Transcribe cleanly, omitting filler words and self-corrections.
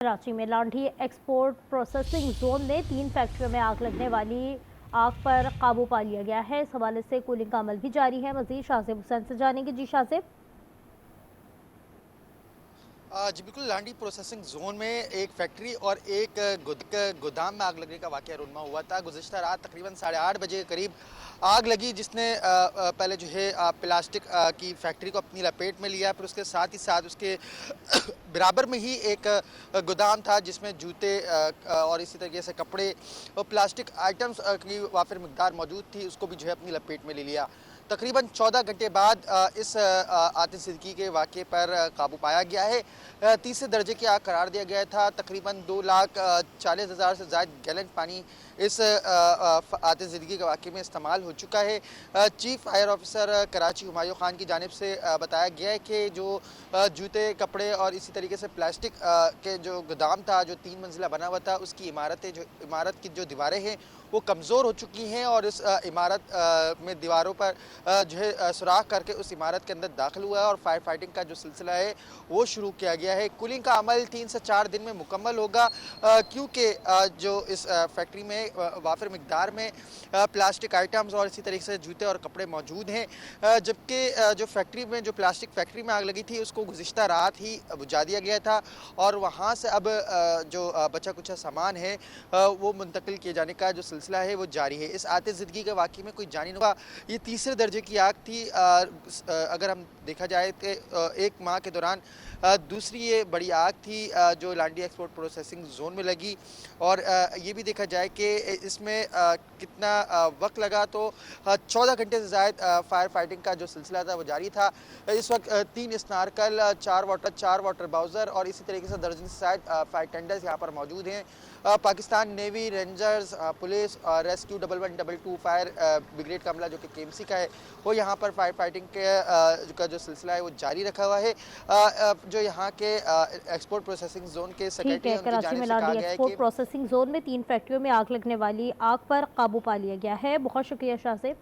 कराची में लांडी export processing zone में 3 फैक्ट्रियों में आग लगने वाली आग पर काबू पा लिया गया है। इस हवाले से कूलिंग का अमल भी जारी है। मजीद शाहजेब हुसैन से जानेंगे। जी शाहजेब। जी बिल्कुल, लांडी प्रोसेसिंग जोन में एक फैक्ट्री और एक गोदाम में आग लगने का वाकया रूनमा हुआ था। गुज़िश्ता रात तकरीबन 8:30 बजे के करीब आग लगी, जिसने पहले जो है प्लास्टिक की फैक्ट्री को अपनी लपेट में लिया। फिर उसके साथ ही साथ उसके बराबर में ही एक गोदाम था जिसमें जूते और इसी तरीके से कपड़े और प्लास्टिक आइटम्स की वाफिर मिकदार मौजूद थी, उसको भी जो है अपनी लपेट में ले लिया। तकरीबन 14 घंटे बाद इस आतिशज़दगी के वाक़े पर काबू पाया गया है। तीसरे दर्जे की आग करार दिया गया था। तकरीबन 2,40,000 से ज़ायद गैलन पानी इस आतिशज़दगी के वाक़े में इस्तेमाल हो चुका है। Chief fire officer Karachi Humayun Khan की जानिब से बताया गया है कि जो जूते, कपड़े और इसी तरीके से प्लास्टिक के जो गोदाम था, जो 3 मंजिला बना हुआ था, उसकी इमारत की जो दीवारें हैं वो कमज़ोर हो चुकी हैं और इस इमारत में दीवारों पर जो है सुराख करके उस इमारत के अंदर दाखिल हुआ है और फायर फाइटिंग का जो सिलसिला है वो शुरू किया गया है। कूलिंग का अमल 3 से 4 दिन में मुकम्मल होगा, क्योंकि जो इस फैक्ट्री में वाफिर मिकदार में प्लास्टिक आइटम्स और इसी तरीके से जूते और कपड़े मौजूद हैं। जबकि जो फैक्ट्री में जो प्लास्टिक फैक्ट्री में आग लगी थी उसको गुज़िश्ता रात ही बुझा दिया गया था और वहाँ से अब जो बचा कुचा सामान है वो मुंतकिल किए जाने का जो सिलसिला है वो जारी है। इस आतिशज़दगी के वाक़ये में कोई जानी नुकसान, ये तीसरे दर्जे की आग थी। अगर हम देखा जाए तो 1 माह के दौरान दूसरी ये बड़ी आग थी जो लांडी एक्सपोर्ट प्रोसेसिंग जोन में लगी और ये भी देखा जाए कि इसमें कितना वक्त लगा, तो 14 घंटे से ज़ायद फायर फाइटिंग का जो सिलसिला था वो जारी था। इस वक्त 3 स्नारकल, 4 वाटर बाउज़र और इसी तरीके से दर्जन से ज़ायद फायर टेंडर्स यहाँ पर मौजूद हैं। पाकिस्तान नेवी, रेंजर्स, पुलिस और रेस्क्यू 1112 फायर ब्रिगेड का अमला जो कि केएमसी का है वो यहाँ पर फायर फाइटिंग के का जो सिलसिला है वो जारी रखा हुआ है। जो यहाँ के एक्सपोर्ट प्रोसेसिंग जोन के ठीक सेक्रेटरी है, हैं, उनकी कराची जानिब में से कहा लांडी गया है एक्सपोर्ट कि प्रोसेसिंग जोन में 3 फैक्ट्रियों में आग लगने वाली आग पर काबू पा लिया गया है। बहुत शुक्रिया शाहजेब।